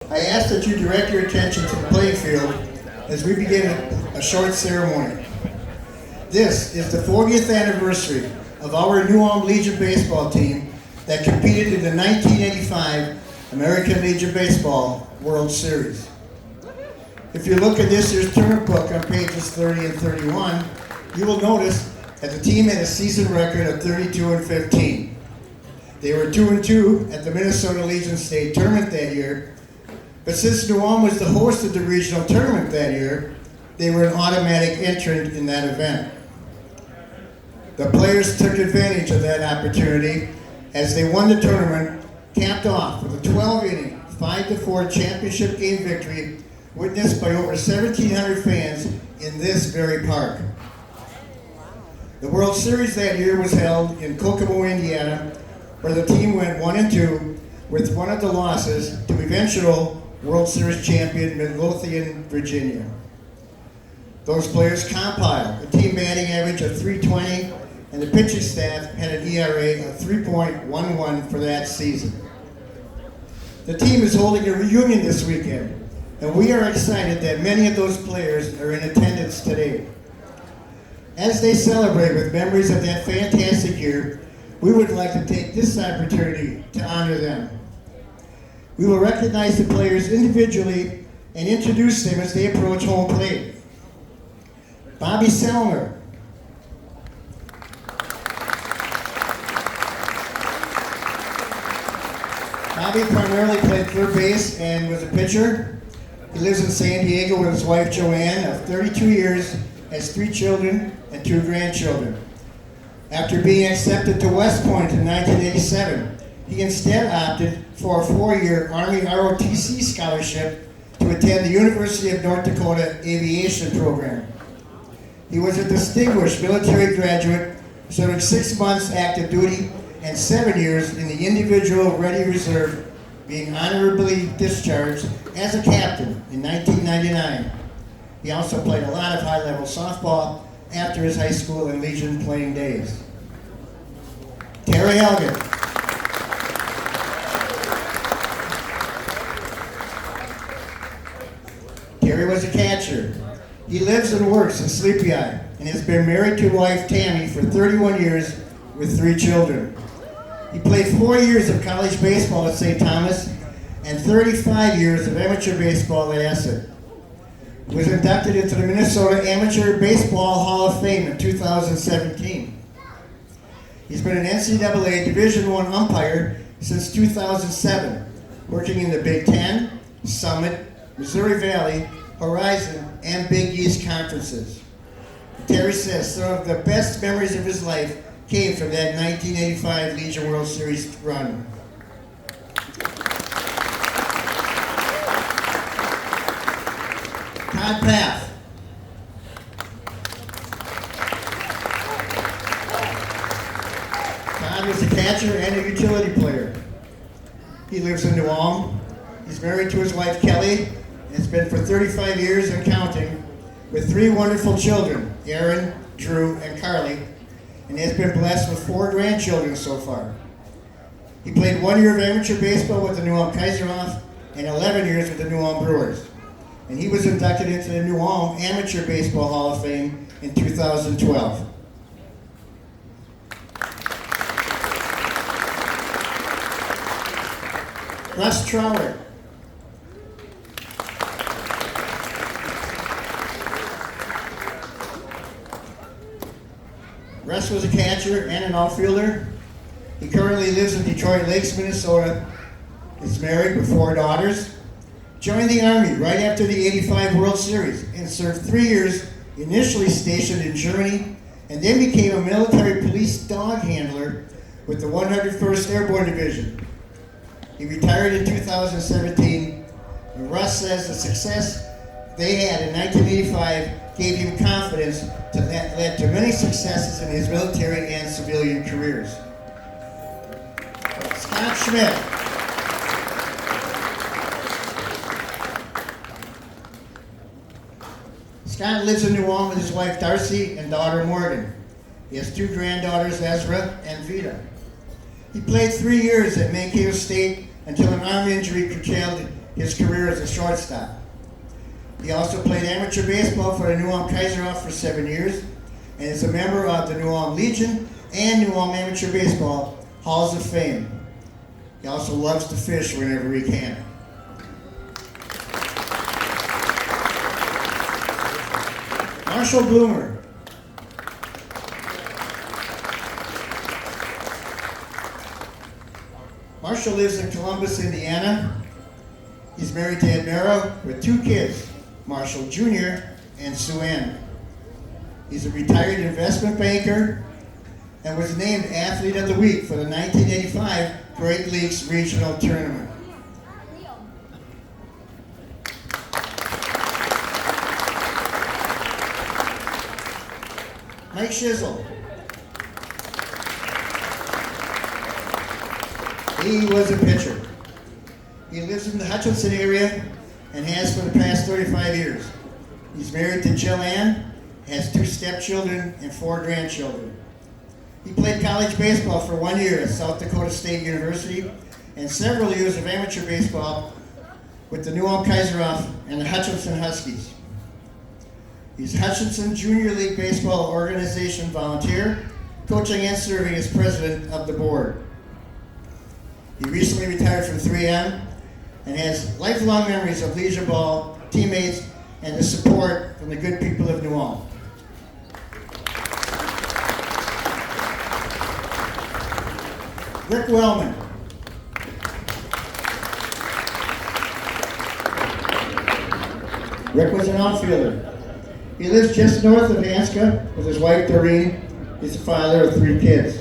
I ask that you direct your attention to the playing field as we begin a short ceremony. This is the 40th anniversary of our New Ulm Legion baseball team that competed in the 1985 American Legion Baseball World Series. If you look at this year's tournament book on pages 30 and 31, you will notice that the team had a season record of 32-15. They were 2-2 at the Minnesota Legion State Tournament that year, but since New Ulm was the host of the regional tournament that year, they were an automatic entrant in that event. The players took advantage of that opportunity as they won the tournament, capped off with a 12-inning, 5-4 championship game victory witnessed by over 1,700 fans in this very park. The World Series that year was held in Kokomo, Indiana, where the team went 1-2 with one of the losses to eventual World Series champion Midlothian, Virginia. Those players compiled a team batting average of .320, and the pitching staff had an ERA of 3.11 for that season. The team is holding a reunion this weekend, and we are excited that many of those players are in attendance today. As they celebrate with memories of that fantastic year, we would like to take this opportunity to honor them. We will recognize the players individually and introduce them as they approach home plate. Bobby Selmer. Bobby primarily played third base and was a pitcher. He lives in San Diego with his wife Joanne of 32 years, has 3 children and 2 grandchildren. After being accepted to West Point in 1987, he instead opted for a 4-year Army ROTC scholarship to attend the University of North Dakota Aviation Program. He was a distinguished military graduate, serving 6 months active duty and 7 years in the Individual Ready Reserve, being honorably discharged as a captain in 1999. He also played a lot of high-level softball after his high school and Legion playing days. Terry Elgin. Terry was a catcher. He lives and works in Sleepy Eye and has been married to wife Tammy for 31 years with 3 children. He played 4 years of college baseball at St. Thomas and 35 years of amateur baseball at Essex. He was inducted into the Minnesota Amateur Baseball Hall of Fame in 2017. He's been an NCAA Division I umpire since 2007, working in the Big Ten, Summit, Missouri Valley, Horizon, and Big East conferences. Terry says some of the best memories of his life came from that 1985 Legion World Series run. Todd Paff. Todd was a catcher and a utility player. He lives in New Ulm. He's married to his wife Kelly and has been for 35 years and counting with 3 wonderful children, Aaron, Drew, and Carly, and has been blessed with 4 grandchildren so far. He played 1 year of amateur baseball with the New Ulm Kaiserhoff and 11 years with the New Ulm Brewers. And he was inducted into the New Ulm Amateur Baseball Hall of Fame in 2012. Russ Trower. Russ was a catcher and an outfielder. He currently lives in Detroit Lakes, Minnesota. Is married with 4 daughters. Joined the Army right after the '85 World Series and served 3 years, initially stationed in Germany, and then became a military police dog handler with the 101st Airborne Division. He retired in 2017, and Russ says the success they had in 1985 gave him confidence that led to many successes in his military and civilian careers. Scott Schmidt. Scott lives in New Ulm with his wife Darcy and daughter Morgan. He has 2 granddaughters, Ezra and Vita. He played 3 years at Mankato State until an arm injury curtailed his career as a shortstop. He also played amateur baseball for the New Ulm Kaiserhof for 7 years and is a member of the New Ulm Legion and New Ulm Amateur Baseball Halls of Fame. He also loves to fish whenever he can. Marshall Bloomer. Marshall lives in Columbus, Indiana. He's married to Edmera with 2 kids, Marshall Jr. and Sue Ann. He's a retired investment banker and was named Athlete of the Week for the 1985 Great Lakes Regional Tournament. Mike Shizzle. He was a pitcher. He lives in the Hutchinson area and has for the past 35 years. He's married to Jill Ann, has 2 stepchildren and 4 grandchildren. He played college baseball for 1 year at South Dakota State University and several years of amateur baseball with the New Ulm Kaiserhof and the Hutchinson Huskies. He's Hutchinson Junior League Baseball Organization volunteer, coaching and serving as president of the board. He recently retired from 3M and has lifelong memories of Legion Ball, teammates, and the support from the good people of New Ulm. Rick Wellman. Rick was an outfielder. He lives just north of Hanska with his wife Doreen. He's the father of 3 kids.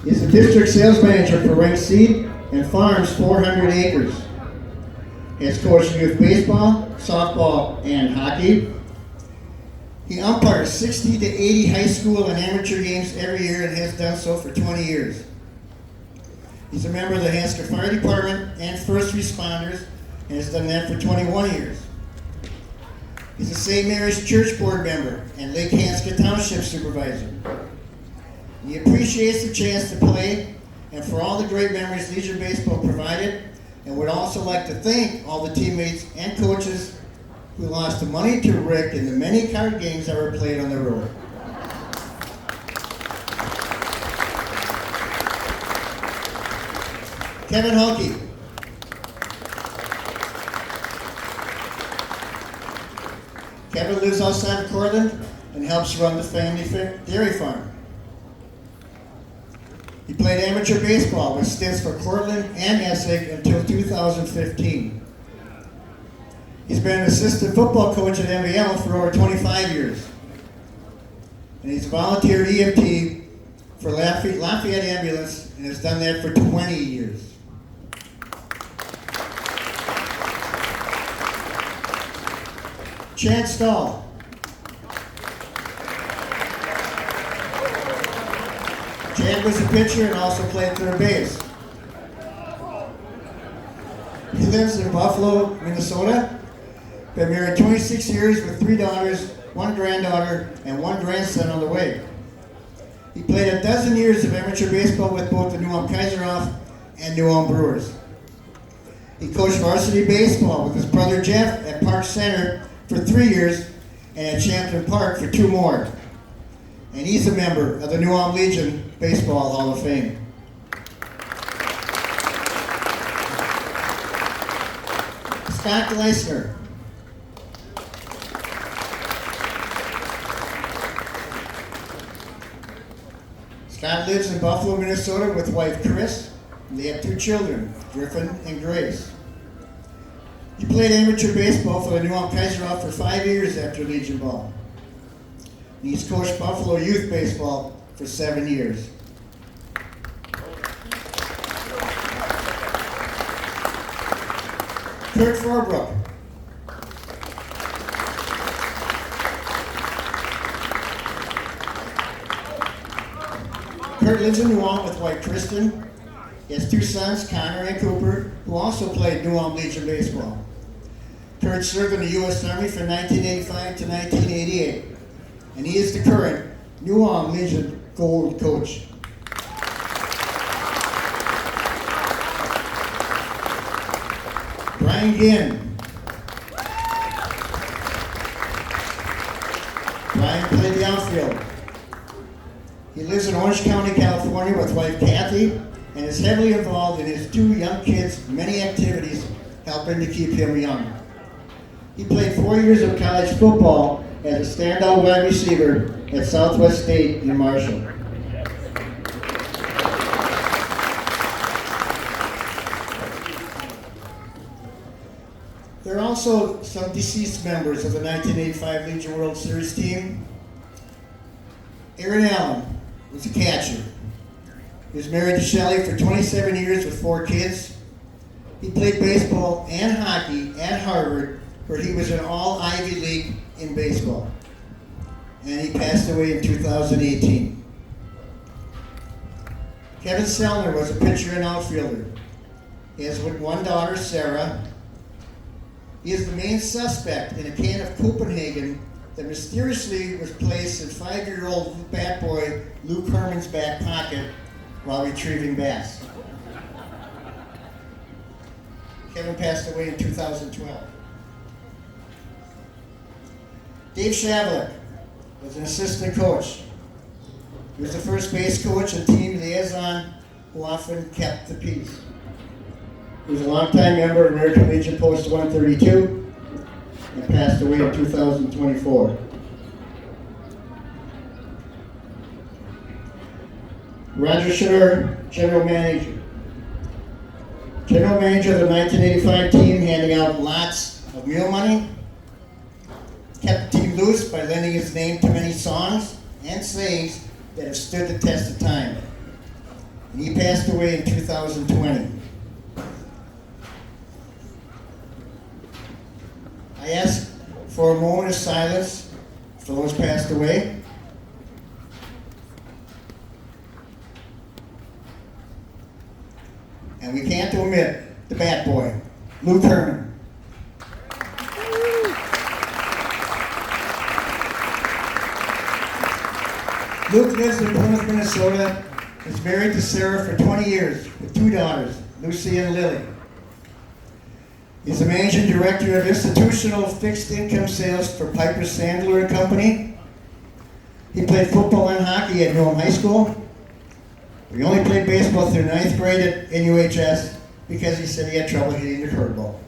He's the district sales manager for Rank Seed and farms 400 acres. He has coached youth baseball, softball, and hockey. He umpires 60 to 80 high school and amateur games every year and has done so for 20 years. He's a member of the Hanska Fire Department and First Responders and has done that for 21 years. He's a St. Mary's Church Board member and Lake Hanska Township Supervisor. He appreciates the chance to play and for all the great memories Legion Baseball provided, and would also like to thank all the teammates and coaches who lost the money to Rick in the many card games that were played on the road. Kevin Hulke. Kevin lives outside of Cortland and helps run the family dairy farm. He played amateur baseball with stints for Cortland and Essig until 2015. He's been an assistant football coach at MVL for over 25 years. And he's a volunteer EMT for Lafayette Ambulance and has done that for 20 years. Chad Stahl. Chad was a pitcher and also played third base. He lives in Buffalo, Minnesota. Been married 26 years with 3 daughters, 1 granddaughter, and 1 grandson on the way. He played a dozen years of amateur baseball with both the New Ulm Kaiserhof and New Ulm Brewers. He coached varsity baseball with his brother Jeff at Park Center for 3 years and at Champlain Park for 2 more. And he's a member of the New Ulm Legion Baseball Hall of Fame. Scott Gleisner. Scott lives in Buffalo, Minnesota with wife Chris, and they have 2 children, Griffin and Grace. He played amateur baseball for the New Ulm Kaiserhof for 5 years after Legion Ball. He's coached Buffalo youth baseball for 7 years. Kurt Forbrook. Kurt lives in New Ulm with wife Kristen. He has 2 sons, Connor and Cooper, who also played New Ulm Legion baseball. Kurt served in the U.S. Army from 1985 to 1988, and he is the current New Ulm Legion Gold coach. Brian Ginn. Brian played the outfield. He lives in Orange County, California with wife Kathy and is heavily involved in his two young kids' many activities, helping to keep him young. He played 4 years of college football as a standout wide receiver at Southwest State in Marshall. There are also some deceased members of the 1985 Legion World Series team. Aaron Allen was a catcher. He was married to Shelley for 27 years with 4 kids. He played baseball and hockey at Harvard, where he was an all-Ivy League in baseball. And he passed away in 2018. Kevin Sellner was a pitcher and outfielder. He has one daughter, Sarah. He is the main suspect in a can of Copenhagen that mysteriously was placed in 5-year-old bat boy Luke Herman's back pocket while retrieving bats. Kevin passed away in 2012. Dave Shavlik was an assistant coach. He was the first base coach and team liaison who often kept the peace. He was a longtime member of American Legion Post 132 and passed away in 2024. Roger Schiller, General Manager. General Manager of the 1985 team, handing out lots of meal money. Kept the team loose by lending his name to many songs and sayings that have stood the test of time. And he passed away in 2020. I ask for a moment of silence for those passed away. And we can't omit the bat boy, Luke Herman. Luke lives in Plymouth, Minnesota. Is married to Sarah for 20 years with 2 daughters, Lucy and Lily. He's the managing director of institutional fixed income sales for Piper Sandler and Company. He played football and hockey at Newham High School. He only played baseball through 9th grade at NUHS because he said he had trouble hitting the curveball.